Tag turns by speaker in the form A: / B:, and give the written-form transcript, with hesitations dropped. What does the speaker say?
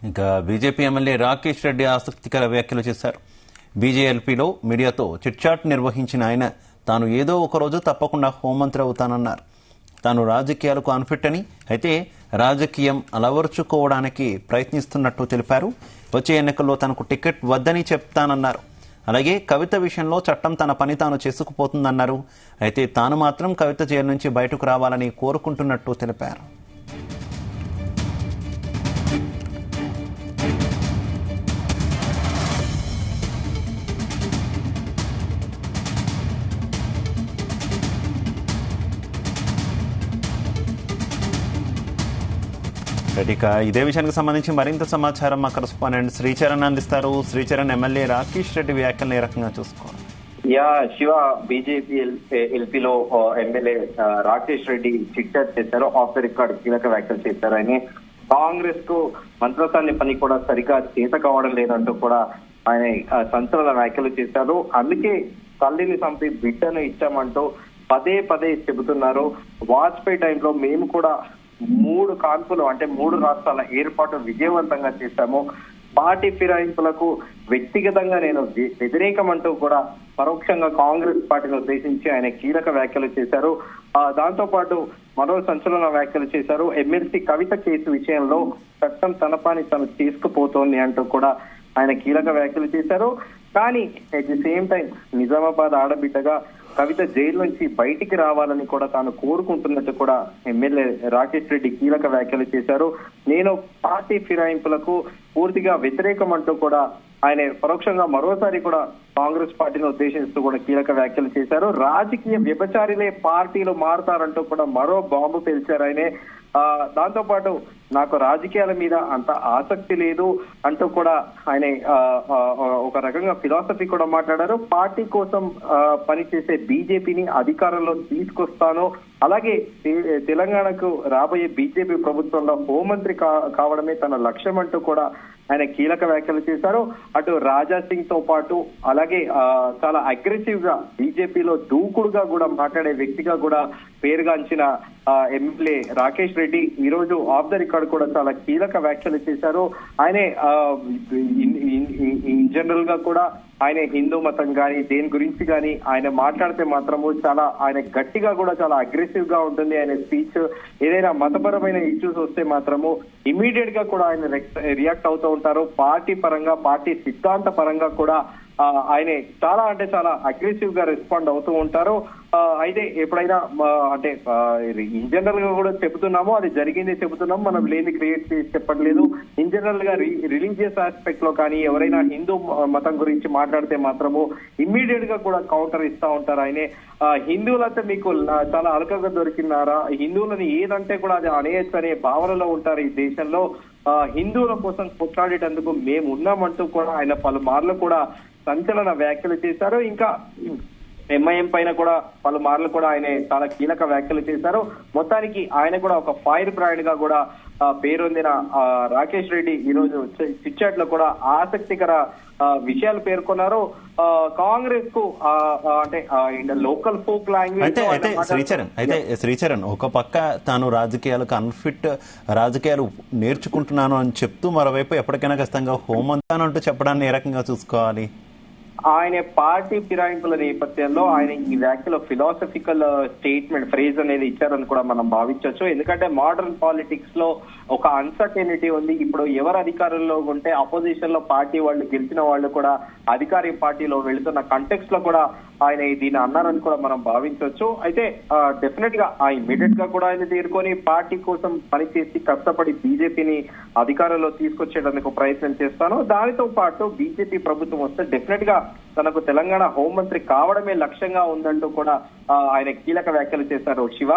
A: ఇక BJP MLA Rakesh Reddy ఆసక్తికర వ్యాఖ్యలు చేశారు. బీజేఎల్పీలో మీడియాతో చిట్చాట్ నిర్వహించిన ఆయన తాను ఏదో ఒక రోజు తప్పకుండా హోంమంత్రి అవుతానన్నారు. తాను రాజకీయాలకు అన్ఫిట్ అని, అయితే రాజకీయం అలవరుచుకోవడానికి ప్రయత్నిస్తున్నట్టు తెలిపారు. వచ్చే ఎన్నికల్లో తనకు టికెట్ వద్దని చెప్తానన్నారు. అలాగే కవిత విషయంలో చట్టం తన పని తాను చేసుకుపోతుందన్నారు. అయితే తాను మాత్రం కవిత జైలు నుంచి బయటకు రావాలని కోరుకుంటున్నట్టు తెలిపారు. ఇక ఇదే విషయానికి సంబంధించి మరింత సమాచారం మా కరెస్పాండెంట్ శ్రీచరణ్ అందిస్తారు. శ్రీచరణ్, ఎమ్మెల్యే రాకేష్ రెడ్డి వ్యాఖ్యలను ఏ రకంగా చూసుకోవాలి?
B: శివ, బీజేపీ ఎల్పీలో ఎమ్మెల్యే రాకేష్ రెడ్డి చిట్చాట్ చేశారు. ఆఫ్ ద రికార్డ్ కీలక వ్యాఖ్యలు చేశారు. ఆయన కాంగ్రెస్ కు మంత్రసాన్ని పని కూడా సరిగా చేత కావడం లేదంటూ కూడా ఆయన సంచలన వ్యాఖ్యలు చేశారు. అందుకే తల్లిని చంపి బిడ్డను ఇచ్చామంటూ పదే పదే చెబుతున్నారు. వాజ్పేయి టైంలో మేము కూడా 3 కాన్పులు అంటే 3 రాష్ట్రాల ఏర్పాటు విజయవంతంగా చేశాము. పార్టీ ఫిరాయింపులకు వ్యక్తిగతంగా నేను వ్యతిరేకమంటూ కూడా పరోక్షంగా కాంగ్రెస్ పార్టీని ఉద్దేశించి ఆయన కీలక వ్యాఖ్యలు చేశారు. దాంతో పాటు మరో సంచలన వ్యాఖ్యలు చేశారు. ఎమ్మెల్సీ కవిత కేసు విషయంలో చట్టం తన పని తను తీసుకుపోతోంది అంటూ కూడా ఆయన కీలక వ్యాఖ్యలు చేశారు. కానీ at the same time Nizamabad ఆడబిడ్డగా కవిత జైలు నుంచి బయటికి రావాలని కూడా తాను కోరుకుంటున్నట్టు కూడా ఎమ్మెల్యే రాకేష్ రెడ్డి కీలక వ్యాఖ్యలు చేశారు. నేను పార్టీ ఫిరాయింపులకు పూర్తిగా వ్యతిరేకం అంటూ కూడా ఆయన పరోక్షంగా మరోసారి కూడా కాంగ్రెస్ పార్టీని ఉద్దేశిస్తూ కూడా కీలక వ్యాఖ్యలు చేశారు. రాజకీయ వ్యభిచారిలే పార్టీలు మారుతారంటూ కూడా మరో బాంబు పేల్చారు ఆయనే. దాంతో పాటు నాకు రాజకీయాల మీద అంత ఆసక్తి లేదు అంటూ కూడా ఆయన ఒక రకంగా ఫిలాసఫీ కూడా మాట్లాడారు. పార్టీ కోసం పనిచేసే బీజేపీని అధికారంలో తీసుకొస్తాను, అలాగే తెలంగాణకు రాబోయే బీజేపీ ప్రభుత్వంలో హోంమంత్రి కావడమే తన లక్ష్యం అంటూ కూడా ఆయన కీలక వ్యాఖ్యలు చేశారు. అటు రాజా సింగ్ తో పాటు అలాగే చాలా అగ్రెసివ్ గా బీజేపీలో దూకుడుగా కూడా మాట్లాడే వ్యక్తిగా కూడా పేరుగాంచిన ఎమ్మెల్యే రాకేష్ రెడ్డి ఈ రోజు ఆఫ్ ద రికార్డ్ కూడా చాలా కీలక వ్యాఖ్యలు చేశారు. ఆయనే ఇన్ జనరల్ గా కూడా ఆయన హిందూ మతం కానీ దేని గురించి కానీ ఆయన మాట్లాడితే మాత్రము చాలా ఆయన గట్టిగా కూడా చాలా అగ్రెసివ్ గా ఉంటుంది ఆయన స్పీచ్. ఏదైనా మతపరమైన ఇష్యూస్ వస్తే మాత్రము ఇమీడియట్ గా కూడా ఆయన రియాక్ట్ అవుతూ ఉంటారు. పార్టీ పరంగా పార్టీ సిద్ధాంత పరంగా కూడా ఆయన చాలా అంటే చాలా అగ్రెసివ్ గా రెస్పాండ్ అవుతూ ఉంటారు. అయితే ఎప్పుడైనా అంటే ఇన్ జనరల్ గా కూడా చెబుతున్నామో అది జరిగింది చెబుతున్నాము, మనం లేని క్రియేట్ చేసి చెప్పట్లేదు. ఇన్ జనరల్ గా రిలీజియస్ ఆస్పెక్ట్ లో కానీ ఎవరైనా హిందూ మతం గురించి మాట్లాడితే మాత్రము ఇమ్మీడియట్ గా కూడా కౌంటర్ ఇస్తా ఉంటారు ఆయనే. హిందువులంతా మీకు చాలా అలకగా దొరికినారా, హిందువులని ఏదంటే కూడా అది అనేయచ్చు అనే భావనలో ఉంటారు ఈ దేశంలో. హిందువుల కోసం కొట్లాడేటందుకు మేము ఉన్నామంటూ కూడా ఆయన పలుమార్లు కూడా సంచలన వ్యాఖ్యలు చేశారు. ఇంకా ఎంఐఎం పైన కూడా పలుమార్లు కూడా ఆయన చాలా కీలక వ్యాఖ్యలు చేశారు. మొత్తానికి ఆయన కూడా ఒక ఫైర్ బ్రాండ్ గా కూడా పేరొందిన రాకేష్ రెడ్డి ఈ రోజు చిట్చాట్ లో కూడా ఆసక్తికర విషయాలు పేర్కొన్నారు. కాంగ్రెస్ కు అంటే లోకల్ ఫోక్ లాంగ్వేజ్
A: అయితే శ్రీచరణ్ ఒక పక్క తాను రాజకీయాలకు అన్ఫిట్, రాజకీయాలు నేర్చుకుంటున్నాను అని చెప్తూ మరోవైపు ఎప్పటికైనా ఖచ్చితంగా హోంమంత్రి చెప్పడాన్ని ఏ రకంగా చూసుకోవాలి?
B: ఆయన పార్టీ ఫిరాయింపుల నేపథ్యంలో ఆయన ఈ వ్యాఖ్యలో ఫిలాసఫికల్ స్టేట్మెంట్ ఫ్రేజ్ అనేది ఇచ్చారని కూడా మనం భావించవచ్చు. ఎందుకంటే మోడర్న్ పాలిటిక్స్ లో ఒక అన్సర్టెనిటీ ఉంది. ఇప్పుడు ఎవరు అధికారంలో ఉంటే అపోజిషన్ లో పార్టీ వాళ్ళు గెలిచిన వాళ్ళు కూడా అధికార పార్టీలో వెళుతున్న కంటెక్స్ట్ లో కూడా ఆయన దీన్ని అన్నారని కూడా మనం భావించవచ్చు. అయితే డెఫినెట్ గా ఇమీడియట్ గా కూడా ఆయన తీరుకొని పార్టీ కోసం పనిచేసి కష్టపడి బీజేపీని అధికారంలో తీసుకొచ్చేందుకు ప్రయత్నం చేస్తాను. దానితో పాటు బీజేపీ ప్రభుత్వం వస్తే డెఫినెట్ గా తనకు తెలంగాణ హోంమంత్రి కావడమే లక్ష్యంగా ఉందంటూ కూడా ఆయన కీలక వ్యాఖ్యలు చేశారు. శివ.